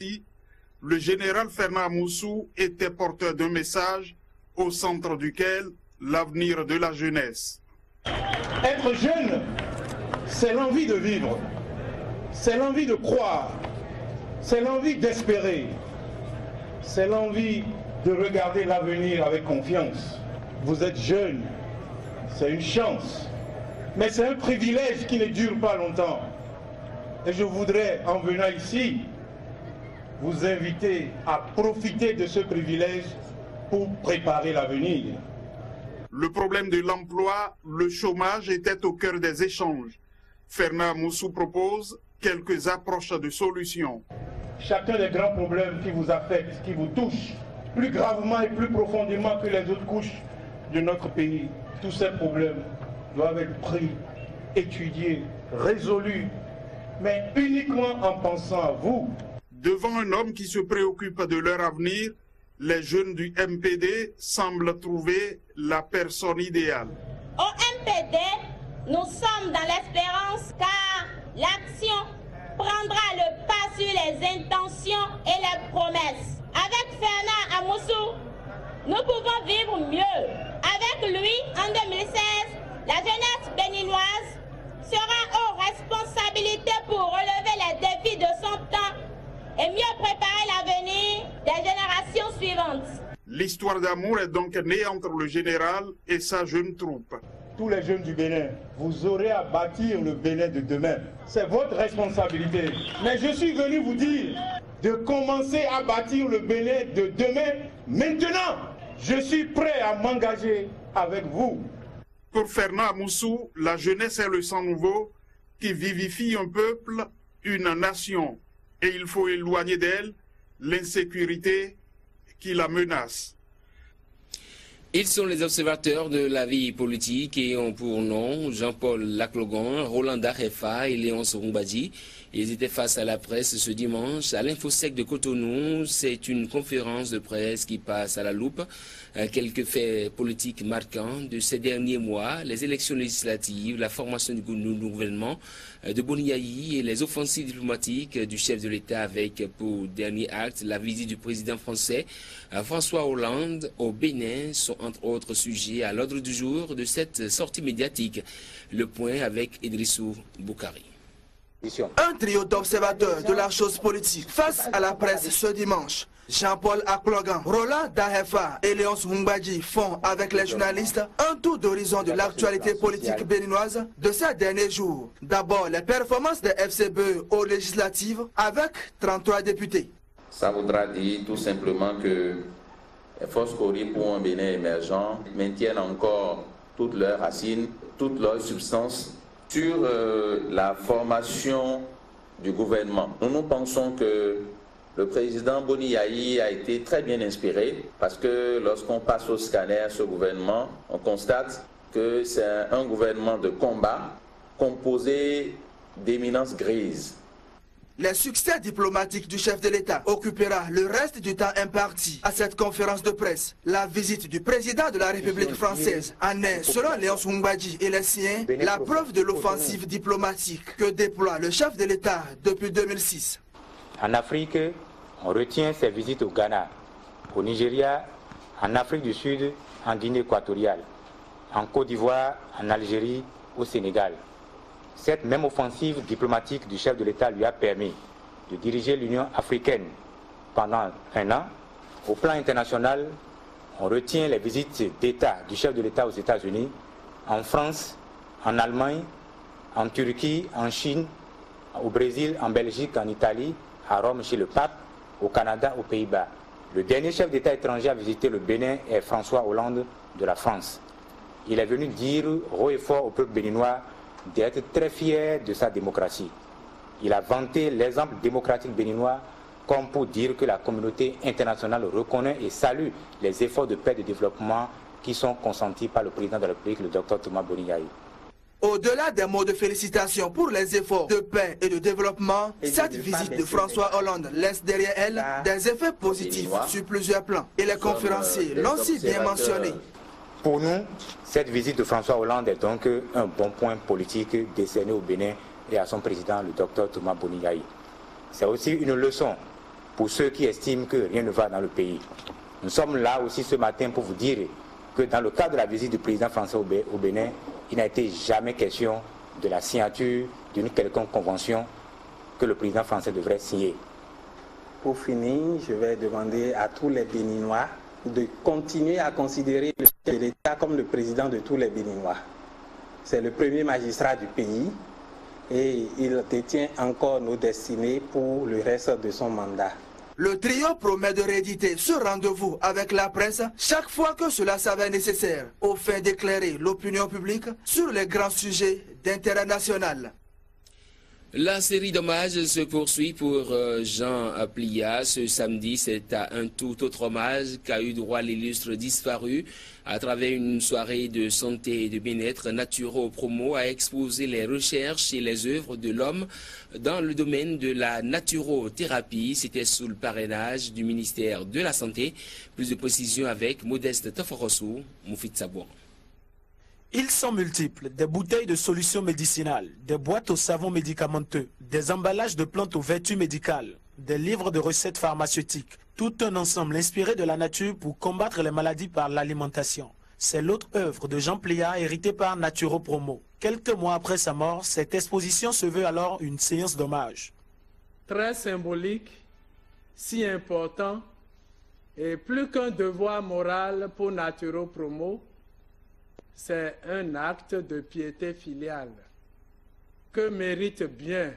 sortie, le général Fernand Amoussou était porteur d'un message au centre duquel l'avenir de la jeunesse. Être jeune, c'est l'envie de vivre, c'est l'envie de croire, c'est l'envie d'espérer, c'est l'envie de regarder l'avenir avec confiance. Vous êtes jeune, c'est une chance, mais c'est un privilège qui ne dure pas longtemps. Et je voudrais, en venant ici, vous inviter à profiter de ce privilège pour préparer l'avenir. Le problème de l'emploi, le chômage était au cœur des échanges. Fernand Amoussou propose quelques approches de solutions. Chacun des grands problèmes qui vous affectent, qui vous touchent, plus gravement et plus profondément que les autres couches de notre pays, tous ces problèmes doivent être pris, étudiés, résolus, mais uniquement en pensant à vous. Devant un homme qui se préoccupe de leur avenir, les jeunes du MPD semblent trouver la personne idéale. Au MPD, nous sommes dans l'espérance car l'action prendra le pas sur les intentions et les promesses. Avec Fernand Amoussou, nous pouvons vivre mieux. Avec lui, en 2016, la jeunesse béninoise sera aux responsabilités pour relever les défis de son temps et mieux préparer l'avenir des générations suivantes. L'histoire d'amour est donc née entre le général et sa jeune troupe. Tous les jeunes du Bénin, vous aurez à bâtir le Bénin de demain. C'est votre responsabilité. Mais je suis venu vous dire de commencer à bâtir le Bénin de demain maintenant. Je suis prêt à m'engager avec vous. Pour Fernand Amoussou, la jeunesse est le sang nouveau qui vivifie un peuple, une nation. Et il faut éloigner d'elle l'insécurité qui la menace. Ils sont les observateurs de la vie politique et ont pour nom Jean-Paul Laclogan, Roland Darefa et Léonce Rumbadji. Ils étaient face à la presse ce dimanche à l'Infosec de Cotonou. C'est une conférence de presse qui passe à la loupe. Quelques faits politiques marquants de ces derniers mois, les élections législatives, la formation du gouvernement de Boni Yayi et les offensives diplomatiques du chef de l'État avec pour dernier acte la visite du président français François Hollande au Bénin sont entre autres sujets à l'ordre du jour de cette sortie médiatique. Le point avec Idrissou Boukari. Un trio d'observateurs de la chose politique face à la presse ce dimanche. Jean-Paul Aklogan, Roland Dahefa et Léonce Rumbadji font avec les journalistes un tour d'horizon de l'actualité politique béninoise de ces derniers jours. D'abord, les performances des FCBE aux législatives avec 33 députés. Ça voudra dire tout simplement que les forces Cori pour un Bénin émergent maintiennent encore toutes leurs racines, toutes leurs substances sur la formation du gouvernement. Nous pensons que le président Boni Yayi a été très bien inspiré parce que lorsqu'on passe au scanner ce gouvernement, on constate que c'est un gouvernement de combat composé d'éminences grises. Les succès diplomatiques du chef de l'État occupera le reste du temps imparti à cette conférence de presse. La visite du président de la République française en est, selon Léonce Rumbadji et les siens, la preuve de l'offensive diplomatique que déploie le chef de l'État depuis 2006. En Afrique, on retient ses visites au Ghana, au Nigeria, en Afrique du Sud, en Guinée équatoriale, en Côte d'Ivoire, en Algérie, au Sénégal. Cette même offensive diplomatique du chef de l'État lui a permis de diriger l'Union africaine pendant un an. Au plan international, on retient les visites d'État du chef de l'État aux États-Unis, en France, en Allemagne, en Turquie, en Chine, au Brésil, en Belgique, en Italie, à Rome chez le pape, au Canada, aux Pays-Bas. Le dernier chef d'État étranger à visiter le Bénin est François Hollande de la France. Il est venu dire haut et fort au peuple béninois d'être très fier de sa démocratie. Il a vanté l'exemple démocratique béninois comme pour dire que la communauté internationale reconnaît et salue les efforts de paix et de développement qui sont consentis par le président de la République, le Dr Thomas Boni Yayi. Au-delà des mots de félicitations pour les efforts de paix et de développement, cette visite de François Hollande laisse derrière elle des effets positifs sur plusieurs plans. Et les conférenciers l'ont si bien mentionné. Pour nous, cette visite de François Hollande est donc un bon point politique décerné au Bénin et à son président, le Dr Thomas Boni Yayi. C'est aussi une leçon pour ceux qui estiment que rien ne va dans le pays. Nous sommes là aussi ce matin pour vous dire que dans le cadre de la visite du président français au Bénin, il n'a été jamais question de la signature d'une quelconque convention que le président français devrait signer. Pour finir, je vais demander à tous les Béninois de continuer à considérer le chef de l'État comme le président de tous les Béninois. C'est le premier magistrat du pays et il détient encore nos destinées pour le reste de son mandat. Le trio promet de rééditer ce rendez-vous avec la presse chaque fois que cela s'avère nécessaire, au fin d'éclairer l'opinion publique sur les grands sujets d'intérêt national. La série d'hommages se poursuit pour Jean Plia. Ce samedi, c'est à un tout autre hommage qu'a eu droit l'illustre disparu. À travers une soirée de santé et de bien-être, Naturo Promo a exposé les recherches et les œuvres de l'homme dans le domaine de la naturothérapie. C'était sous le parrainage du ministère de la Santé. Plus de précisions avec Modeste Taforossou, Moufid Sabour. Ils sont multiples, des bouteilles de solutions médicinales, des boîtes aux savons médicamenteux, des emballages de plantes aux vertus médicales, des livres de recettes pharmaceutiques, tout un ensemble inspiré de la nature pour combattre les maladies par l'alimentation. C'est l'autre œuvre de Jean Plia héritée par Naturo Promo. Quelques mois après sa mort, cette exposition se veut alors une séance d'hommage. Très symbolique, si important, et plus qu'un devoir moral pour Naturo Promo, c'est un acte de piété filiale que mérite bien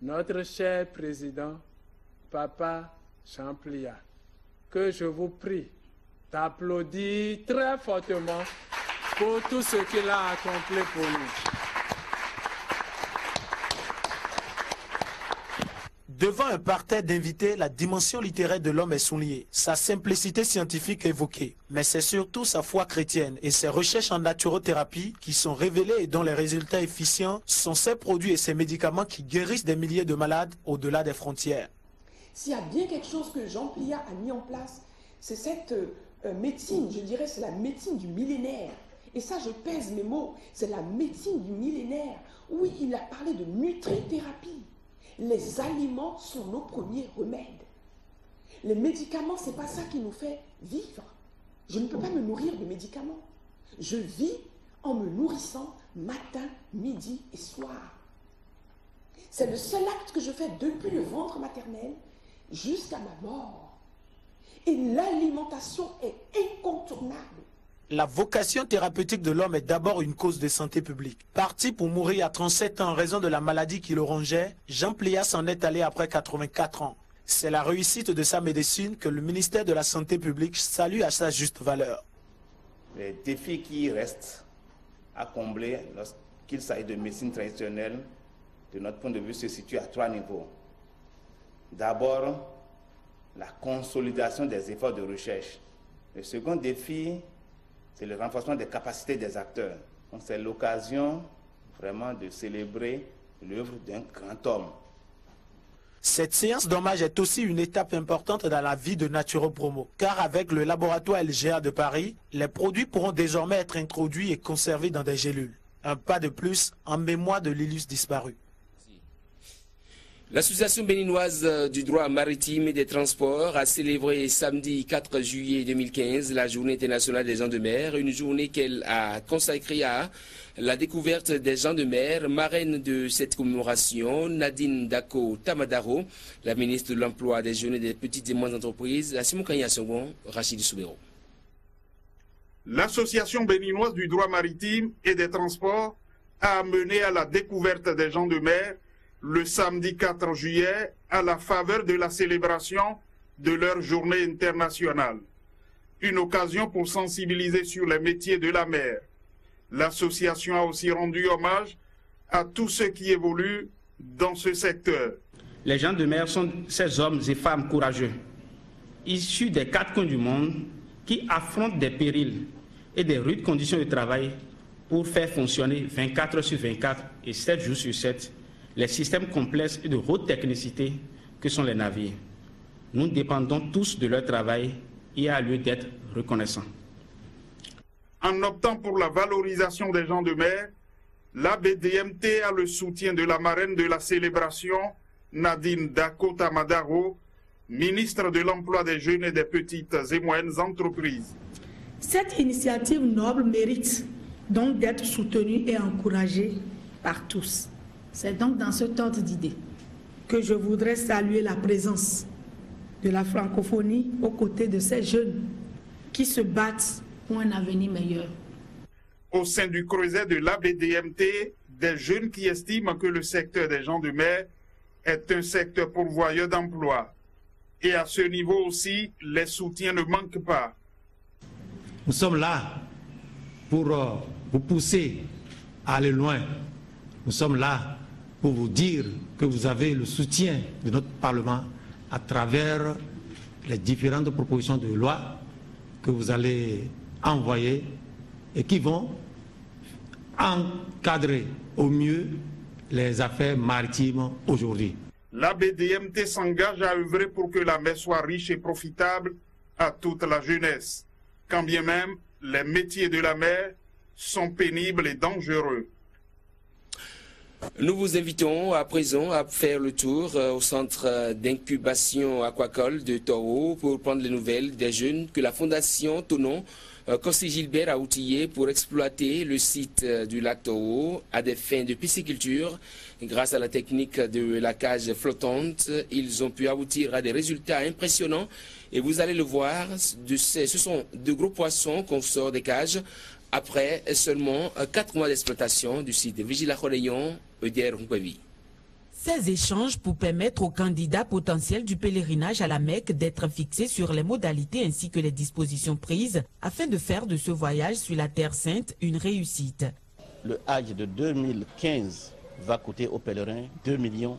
notre cher président, Papa Jean Plia, que je vous prie d'applaudir très fortement pour tout ce qu'il a accompli pour nous. Devant un parterre d'invités, la dimension littéraire de l'homme est soulignée, sa simplicité scientifique évoquée, mais c'est surtout sa foi chrétienne et ses recherches en naturothérapie qui sont révélées et dont les résultats efficients sont ces produits et ces médicaments qui guérissent des milliers de malades au-delà des frontières. S'il y a bien quelque chose que Jean Plia a mis en place, c'est cette médecine, je dirais c'est la médecine du millénaire. Et ça, je pèse mes mots, c'est la médecine du millénaire. Oui, il a parlé de nutrithérapie. Les aliments sont nos premiers remèdes. Les médicaments, ce n'est pas ça qui nous fait vivre. Je ne peux pas me nourrir de médicaments. Je vis en me nourrissant matin, midi et soir. C'est le seul acte que je fais depuis le ventre maternel jusqu'à ma mort. Et l'alimentation est incontournable. La vocation thérapeutique de l'homme est d'abord une cause de santé publique. Parti pour mourir à 37 ans en raison de la maladie qui le rongeait, Jean Plia s'en est allé après 84 ans. C'est la réussite de sa médecine que le ministère de la Santé publique salue à sa juste valeur. Les défis qui restent à combler lorsqu'il s'agit de médecine traditionnelle, de notre point de vue, se situent à 3 niveaux. D'abord, la consolidation des efforts de recherche. Le second défi, c'est le renforcement des capacités des acteurs. Donc c'est l'occasion vraiment de célébrer l'œuvre d'un grand homme. Cette séance d'hommage est aussi une étape importante dans la vie de Naturo Promo, car avec le laboratoire LGA de Paris, les produits pourront désormais être introduits et conservés dans des gélules. Un pas de plus en mémoire de l'illustre disparu. L'Association béninoise du droit maritime et des transports a célébré samedi 4 juillet 2015 la journée internationale des gens de mer, une journée qu'elle a consacrée à la découverte des gens de mer. Marraine de cette commémoration, Nadine Dako Tamadaro, la ministre de l'Emploi, des Jeunes et des Petites et Moyennes Entreprises, à Simon Kanya-Songon, Rachid Soubero. L'Association béninoise du droit maritime et des transports a amené à la découverte des gens de mer le samedi 4 juillet à la faveur de la célébration de leur journée internationale. Une occasion pour sensibiliser sur les métiers de la mer. L'association a aussi rendu hommage à tous ceux qui évoluent dans ce secteur. Les gens de mer sont ces hommes et femmes courageux, issus des 4 coins du monde, qui affrontent des périls et des rudes conditions de travail pour faire fonctionner 24 heures sur 24 et 7 jours sur 7 les systèmes complexes et de haute technicité que sont les navires. Nous dépendons tous de leur travail et a lieu d'être reconnaissants. En optant pour la valorisation des gens de mer, la BDMT a le soutien de la marraine de la célébration, Nadine Dako Tamadaro, ministre de l'Emploi des jeunes et des petites et moyennes entreprises. Cette initiative noble mérite donc d'être soutenue et encouragée par tous. C'est donc dans cet ordre d'idées que je voudrais saluer la présence de la francophonie aux côtés de ces jeunes qui se battent pour un avenir meilleur. Au sein du creuset de l'ABDMT, des jeunes qui estiment que le secteur des gens de mer est un secteur pourvoyeur d'emplois. Et à ce niveau aussi, les soutiens ne manquent pas. Nous sommes là pour vous pousser à aller loin. Nous sommes là pour vous dire que vous avez le soutien de notre Parlement à travers les différentes propositions de loi que vous allez envoyer et qui vont encadrer au mieux les affaires maritimes aujourd'hui. L'ABDMT s'engage à œuvrer pour que la mer soit riche et profitable à toute la jeunesse, quand bien même les métiers de la mer sont pénibles et dangereux. Nous vous invitons à présent à faire le tour au centre d'incubation aquacole de Toro pour prendre les nouvelles des jeunes que la Fondation Tonon Kossi Gilbert a outillé pour exploiter le site du lac Toro à des fins de pisciculture. Grâce à la technique de la cage flottante, ils ont pu aboutir à des résultats impressionnants. Et vous allez le voir, ce sont de gros poissons qu'on sort des cages après seulement 4 mois d'exploitation du site. Vigila Kholeyon, Euder Nkwevi. Ces échanges pour permettre aux candidats potentiels du pèlerinage à la Mecque d'être fixés sur les modalités ainsi que les dispositions prises afin de faire de ce voyage sur la Terre Sainte une réussite. Le Hajj de 2015 va coûter aux pèlerins 2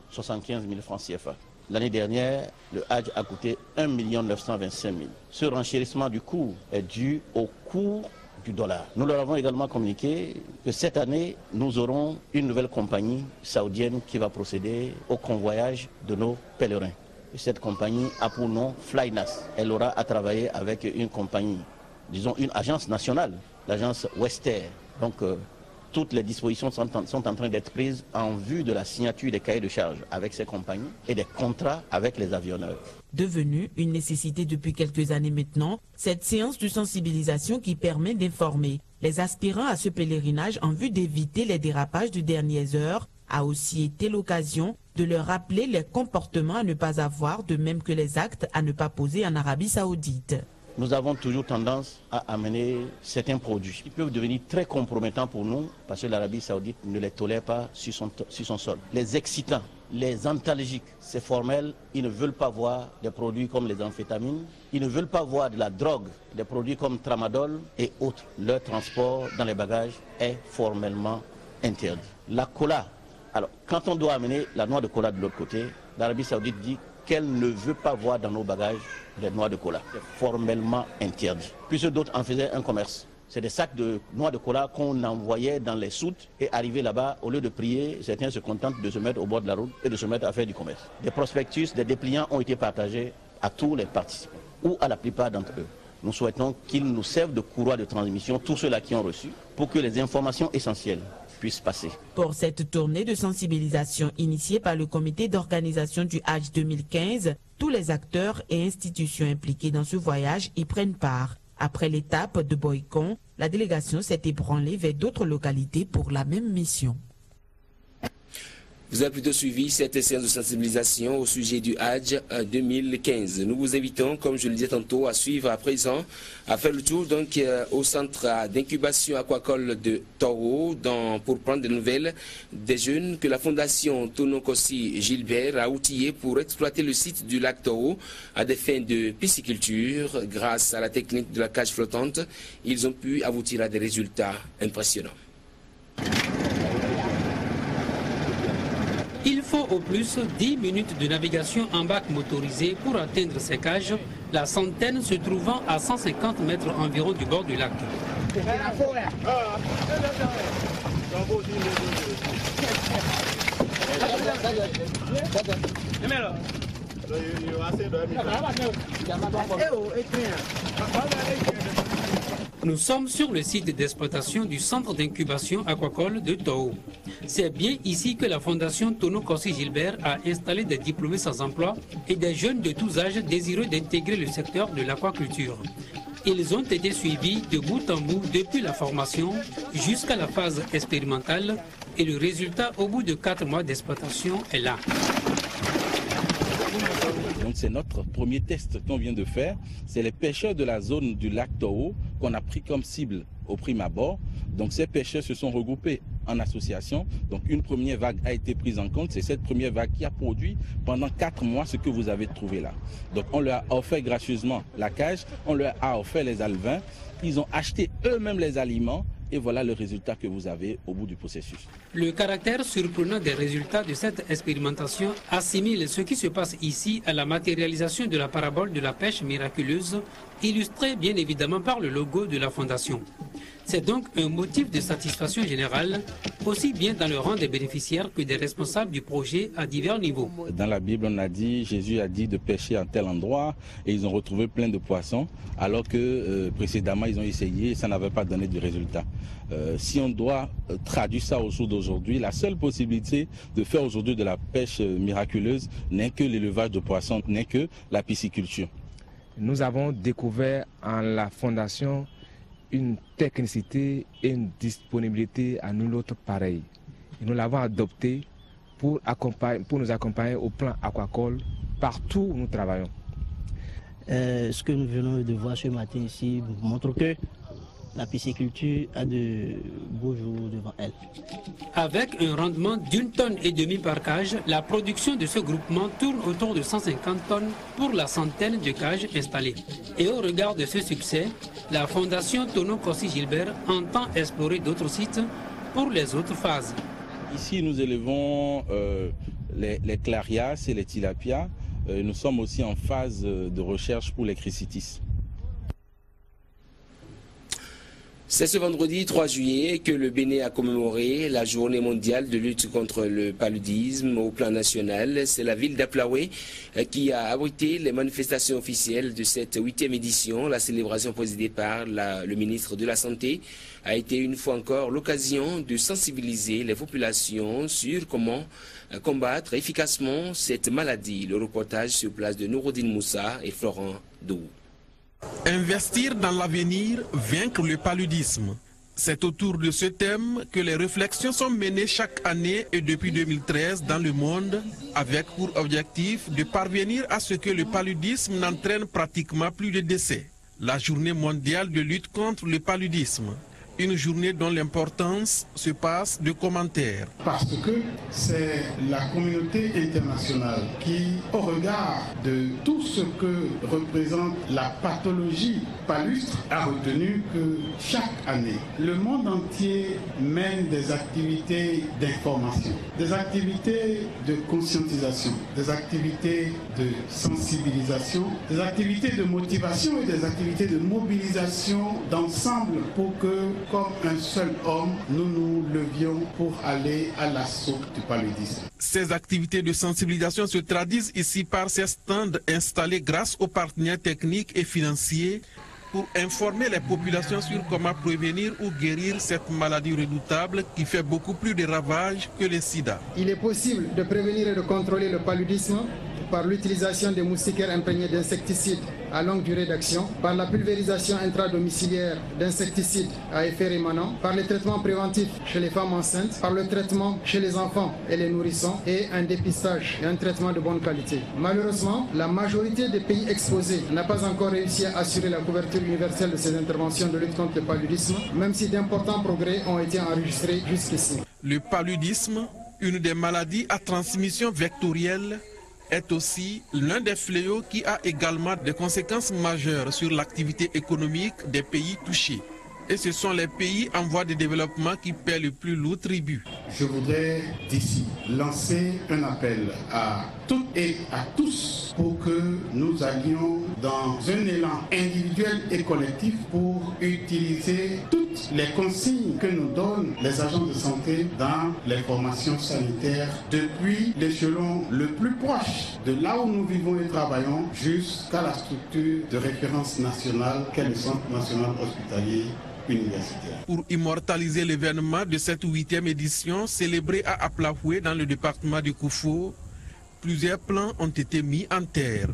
075 000 francs CFA. L'année dernière, le Hajj a coûté 1 925 000. Ce renchérissement du coût est dû au cours du dollar. Nous leur avons également communiqué que cette année, nous aurons une nouvelle compagnie saoudienne qui va procéder au convoyage de nos pèlerins. Et cette compagnie a pour nom Flynas. Elle aura à travailler avec une compagnie, disons une agence nationale, l'agence Wester. Donc toutes les dispositions sont en train d'être prises en vue de la signature des cahiers de charges avec ces compagnies et des contrats avec les avionneurs. Devenue une nécessité depuis quelques années maintenant, cette séance de sensibilisation qui permet d'informer les aspirants à ce pèlerinage en vue d'éviter les dérapages de dernières heures a aussi été l'occasion de leur rappeler les comportements à ne pas avoir, de même que les actes à ne pas poser en Arabie Saoudite. Nous avons toujours tendance à amener certains produits qui peuvent devenir très compromettants pour nous parce que l'Arabie Saoudite ne les tolère pas sur son sol. Les excitants, les antalgiques, c'est formel, ils ne veulent pas voir des produits comme les amphétamines, ils ne veulent pas voir de la drogue, des produits comme tramadol et autres. Leur transport dans les bagages est formellement interdit. La cola, alors quand on doit amener la noix de cola de l'autre côté, l'Arabie Saoudite dit qu'elle ne veut pas voir dans nos bagages des noix de cola. C'est formellement interdit. Puisque d'autres en faisaient un commerce. C'est des sacs de noix de cola qu'on envoyait dans les soutes et arrivé là-bas, au lieu de prier, certains se contentent de se mettre au bord de la route et de se mettre à faire du commerce. Des prospectus, des dépliants ont été partagés à tous les participants ou à la plupart d'entre eux. Nous souhaitons qu'ils nous servent de courroie de transmission, tous ceux-là qui ont reçu, pour que les informations essentielles puissent passer. Pour cette tournée de sensibilisation initiée par le comité d'organisation du Hajj 2015, tous les acteurs et institutions impliqués dans ce voyage y prennent part. Après l'étape de Boycon, la délégation s'est ébranlée vers d'autres localités pour la même mission. Vous avez plutôt suivi cette séance de sensibilisation au sujet du Hajj 2015. Nous vous invitons, comme je le disais tantôt, à suivre à présent, à faire le tour donc, au centre d'incubation aquacole de Toro pour prendre des nouvelles des jeunes que la Fondation Tonon Kossi Gilbert a outillé pour exploiter le site du lac Toro à des fins de pisciculture. Grâce à la technique de la cage flottante, ils ont pu aboutir à des résultats impressionnants. Il faut au plus 10 minutes de navigation en bac motorisé pour atteindre ces cages, la centaine se trouvant à 150 mètres environ du bord du lac. Nous sommes sur le site d'exploitation du centre d'incubation aquacole de Tao. C'est bien ici que la fondation Tono Kossi Gilbert a installé des diplômés sans emploi et des jeunes de tous âges désireux d'intégrer le secteur de l'aquaculture. Ils ont été suivis de bout en bout depuis la formation jusqu'à la phase expérimentale et le résultat au bout de 4 mois d'exploitation est là. Donc c'est notre premier test qu'on vient de faire. C'est les pêcheurs de la zone du lac Tao qu'on a pris comme cible au prime abord. Donc ces pêcheurs se sont regroupés en association. Donc une première vague a été prise en compte. C'est cette première vague qui a produit pendant 4 mois ce que vous avez trouvé là. Donc on leur a offert gracieusement la cage, on leur a offert les alevins. Ils ont acheté eux-mêmes les aliments. Et voilà le résultat que vous avez au bout du processus. Le caractère surprenant des résultats de cette expérimentation assimile ce qui se passe ici à la matérialisation de la parabole de la pêche miraculeuse, illustrée bien évidemment par le logo de la Fondation. C'est donc un motif de satisfaction générale, aussi bien dans le rang des bénéficiaires que des responsables du projet à divers niveaux. Dans la Bible, on a dit, Jésus a dit de pêcher à tel endroit et ils ont retrouvé plein de poissons, alors que précédemment ils ont essayé et ça n'avait pas donné de résultat. Si on doit traduire ça au jour d'aujourd'hui, la seule possibilité de faire aujourd'hui de la pêche miraculeuse n'est que l'élevage de poissons, n'est que la pisciculture. Nous avons découvert en la Fondation une technicité et une disponibilité à nul autre pareil. Et nous l'avons adopté pour nous accompagner au plan aquacole partout où nous travaillons. Ce que nous venons de voir ce matin ici montre que la pisciculture a de beaux jours devant elle. Avec un rendement d'1,5 tonne par cage, la production de ce groupement tourne autour de 150 tonnes pour la centaine de cages installées. Et au regard de ce succès, la Fondation Tono Kossi Gilbert entend explorer d'autres sites pour les autres phases. Ici, nous élevons les clarias et les tilapias. Nous sommes aussi en phase de recherche pour les chrysitis. C'est ce vendredi 3 juillet que le Bénin a commémoré la journée mondiale de lutte contre le paludisme au plan national. C'est la ville d'Aplaoué qui a abrité les manifestations officielles de cette 8e édition. La célébration présidée par le ministre de la Santé a été une fois encore l'occasion de sensibiliser les populations sur comment combattre efficacement cette maladie. Le reportage sur place de Nouroudine Moussa et Florent Dou. Investir dans l'avenir, vaincre le paludisme. C'est autour de ce thème que les réflexions sont menées chaque année et depuis 2013 dans le monde, avec pour objectif de parvenir à ce que le paludisme n'entraîne pratiquement plus de décès. La journée mondiale de lutte contre le paludisme. Une journée dont l'importance se passe de commentaires. Parce que c'est la communauté internationale qui, au regard de tout ce que représente la pathologie palustre, a retenu que chaque année, le monde entier mène des activités d'information, des activités de conscientisation, des activités de sensibilisation, des activités de motivation et des activités de mobilisation d'ensemble pour que, comme un seul homme, nous nous levions pour aller à l'assaut du paludisme. Ces activités de sensibilisation se traduisent ici par ces stands installés grâce aux partenaires techniques et financiers pour informer les populations sur comment prévenir ou guérir cette maladie redoutable qui fait beaucoup plus de ravages que le sida. Il est possible de prévenir et de contrôler le paludisme par l'utilisation des moustiquaires imprégnés d'insecticides à longue durée d'action, par la pulvérisation intradomiciliaire d'insecticides à effet rémanent, par les traitements préventifs chez les femmes enceintes, par le traitement chez les enfants et les nourrissons et un dépistage et un traitement de bonne qualité. Malheureusement, la majorité des pays exposés n'a pas encore réussi à assurer la couverture universelle de ces interventions de lutte contre le paludisme, même si d'importants progrès ont été enregistrés jusqu'ici. Le paludisme, une des maladies à transmission vectorielle, est aussi l'un des fléaux qui a également des conséquences majeures sur l'activité économique des pays touchés. Et ce sont les pays en voie de développement qui paient le plus lourd tribut. Je voudrais d'ici lancer un appel à toutes et à tous pour que nous allions dans un élan individuel et collectif pour utiliser toutes les consignes que nous donnent les agents de santé dans les formations sanitaires depuis l'échelon le plus proche de là où nous vivons et travaillons jusqu'à la structure de référence nationale qu'est le Centre national hospitalier universitaire. Pour immortaliser l'événement de cette 8e édition célébrée à Aplafoué dans le département du Koufou, plusieurs plans ont été mis en terre.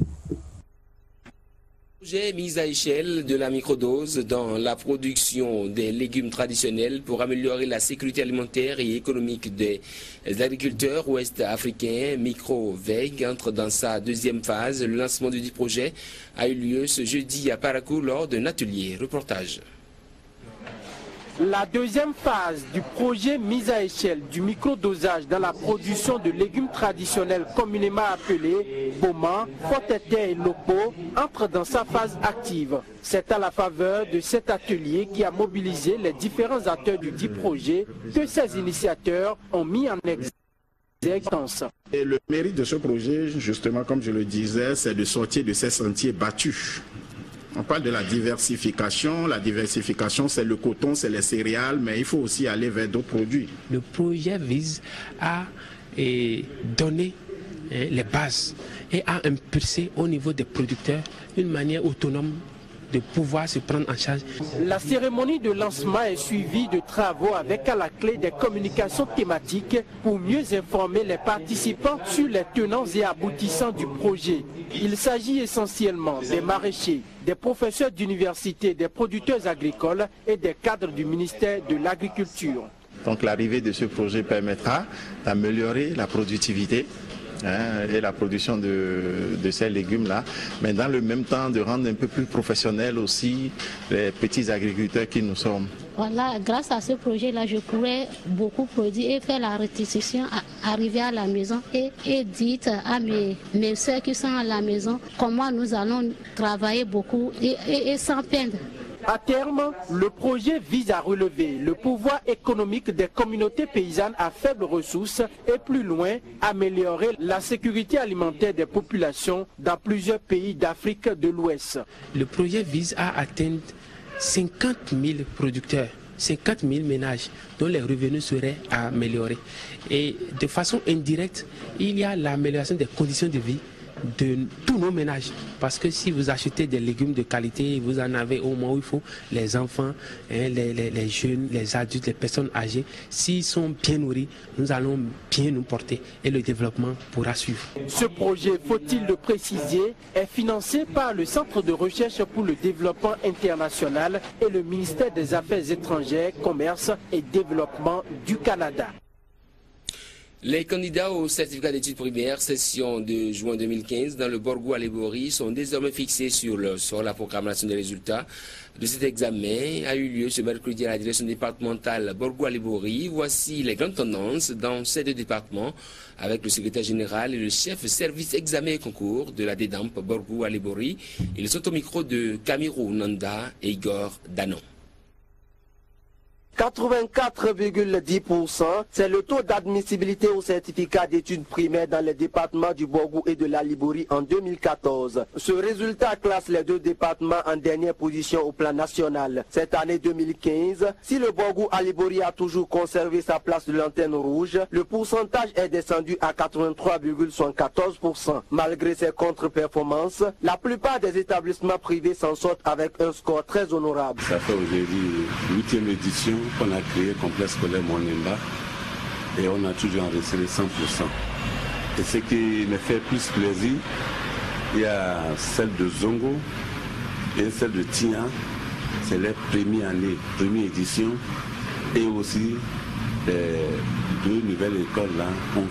Projet mise à échelle de la microdose dans la production des légumes traditionnels pour améliorer la sécurité alimentaire et économique des agriculteurs ouest-africains. MicroVeg entre dans sa deuxième phase. Le lancement du projet a eu lieu ce jeudi à Parakou lors d'un atelier. Reportage. La deuxième phase du projet mise à échelle du microdosage dans la production de légumes traditionnels communément appelés Boma, Fotete et Lopo entre dans sa phase active. C'est à la faveur de cet atelier qui a mobilisé les différents acteurs du dit projet que ces initiateurs ont mis en exergue. Et le mérite de ce projet, justement, comme je le disais, c'est de sortir de ces sentiers battus. On parle de la diversification. La diversification, c'est le coton, c'est les céréales, mais il faut aussi aller vers d'autres produits. Le projet vise à donner les bases et à impulser au niveau des producteurs une manière autonome de pouvoir se prendre en charge. La cérémonie de lancement est suivie de travaux avec à la clé des communications thématiques pour mieux informer les participants sur les tenants et aboutissants du projet. Il s'agit essentiellement des maraîchers, des professeurs d'université, des producteurs agricoles et des cadres du ministère de l'Agriculture. Donc l'arrivée de ce projet permettra d'améliorer la productivité et la production de ces légumes-là, mais dans le même temps de rendre un peu plus professionnels aussi les petits agriculteurs qui nous sommes. Voilà, grâce à ce projet-là, je pourrais beaucoup produire et faire la restitution, arriver à la maison et dire à mes soeurs qui sont à la maison comment nous allons travailler beaucoup et sans peine. À terme, le projet vise à relever le pouvoir économique des communautés paysannes à faibles ressources et plus loin, améliorer la sécurité alimentaire des populations dans plusieurs pays d'Afrique de l'Ouest. Le projet vise à atteindre 50 000 producteurs, 50 000 ménages dont les revenus seraient améliorés. Et de façon indirecte, il y a l'amélioration des conditions de vie de tous nos ménages, parce que si vous achetez des légumes de qualité, vous en avez au moins où il faut. Les enfants, les jeunes, les adultes, les personnes âgées, s'ils sont bien nourris, nous allons bien nous porter et le développement pourra suivre. Ce projet, faut-il le préciser, est financé par le Centre de recherche pour le développement international et le ministère des Affaires étrangères, Commerce et Développement du Canada. Les candidats au certificat d'études primaires session de juin 2015 dans le Borgou Alébori sont désormais fixés sur la proclamation des résultats de cet examen a eu lieu ce mercredi à la direction départementale Borgou Alébori. Voici les grandes tendances dans ces deux départements avec le secrétaire général et le chef service examen et concours de la DEDAMP Borgou Alébori. Ils sont au micro de Camiro Nanda et Igor Danon. 84,10%, c'est le taux d'admissibilité au certificat d'études primaires dans les départements du Borgou et de la Libori en 2014. Ce résultat classe les deux départements en dernière position au plan national. Cette année 2015, si le Borgou à Libori a toujours conservé sa place de lanterne rouge, le pourcentage est descendu à 83,74%. Malgré ces contre-performances, la plupart des établissements privés s'en sortent avec un score très honorable. Ça fait aujourd'hui 8e édition qu'on a créé complexe scolaire Monemba et on a toujours enregistré 100%. Et ce qui me fait plus plaisir, il y a celle de Zongo et celle de Tia, c'est leur première année, première édition, et aussi deux nouvelles écoles là ont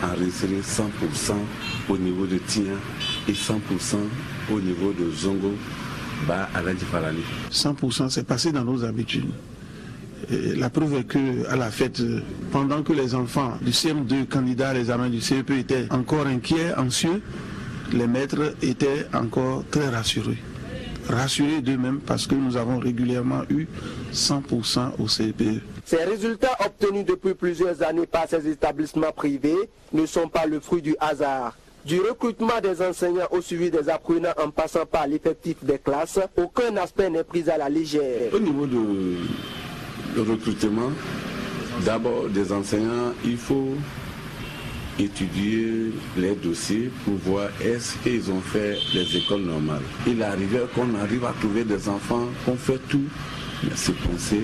enregistré 100% au niveau de Tia et 100% au niveau de Zongo, à la Djifarali. 100% c'est passé dans nos habitudes. Et la preuve est qu'à la fête, pendant que les enfants du CM2 candidats à l'examen du CEP étaient encore inquiets, anxieux, les maîtres étaient encore très rassurés. Rassurés d'eux-mêmes parce que nous avons régulièrement eu 100% au CEP. Ces résultats obtenus depuis plusieurs années par ces établissements privés ne sont pas le fruit du hasard. Du recrutement des enseignants au suivi des apprenants en passant par l'effectif des classes, aucun aspect n'est pris à la légère. Au niveau du recrutement, d'abord des enseignants, il faut étudier les dossiers pour voir est-ce qu'ils ont fait les écoles normales. Il arrivait qu'on arrive à trouver des enfants, qu'on fait tout, mais c'est pensé,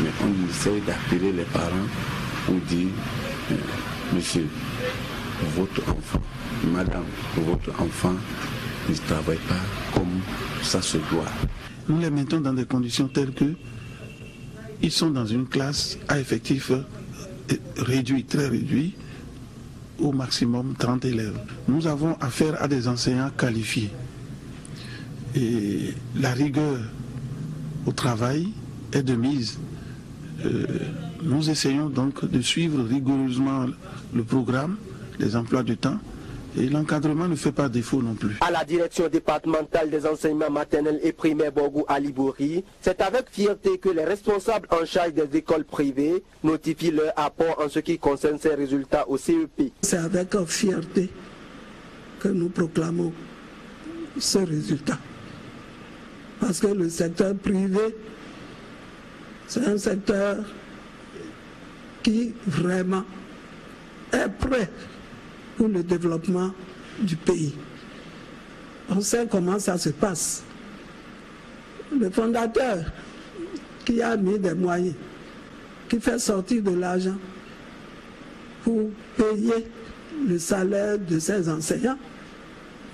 mais on essaie d'appeler les parents pour dire, monsieur, votre enfant, madame, votre enfant ne travaille pas comme ça se doit. Nous les mettons dans des conditions telles que ils sont dans une classe à effectif réduit, très réduit, au maximum 30 élèves. Nous avons affaire à des enseignants qualifiés. Et la rigueur au travail est de mise. Nous essayons donc de suivre rigoureusement le programme, les emplois du temps, et l'encadrement ne fait pas défaut non plus. À la direction départementale des enseignements maternels et primaires Borgou à Libouri, c'est avec fierté que les responsables en charge des écoles privées notifient leur apport en ce qui concerne ces résultats au CEP. C'est avec fierté que nous proclamons ce résultat. Parce que le secteur privé, c'est un secteur qui vraiment est prêt pour le développement du pays. On sait comment ça se passe. Le fondateur qui a mis des moyens, qui fait sortir de l'argent pour payer le salaire de ses enseignants,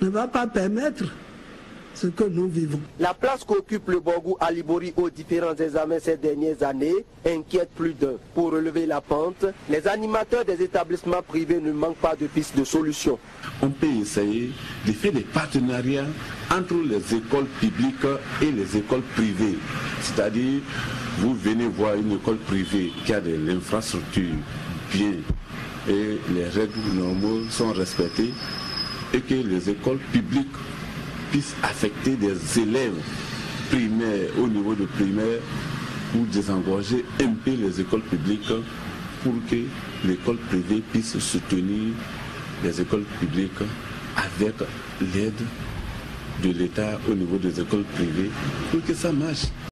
ne va pas permettre ce que nous vivons. La place qu'occupe le Borgou à Libouri aux différents examens ces dernières années inquiète plus d'un. Pour relever la pente, les animateurs des établissements privés ne manquent pas de pistes de solutions. On peut essayer de faire des partenariats entre les écoles publiques et les écoles privées. C'est-à-dire, vous venez voir une école privée qui a de l'infrastructure bien et les règles normales sont respectées et que les écoles publiques puissent affecter des élèves primaires au niveau de primaire pour désengorger un peu les écoles publiques pour que l'école privée puisse soutenir les écoles publiques avec l'aide de l'État au niveau des écoles privées pour que ça marche.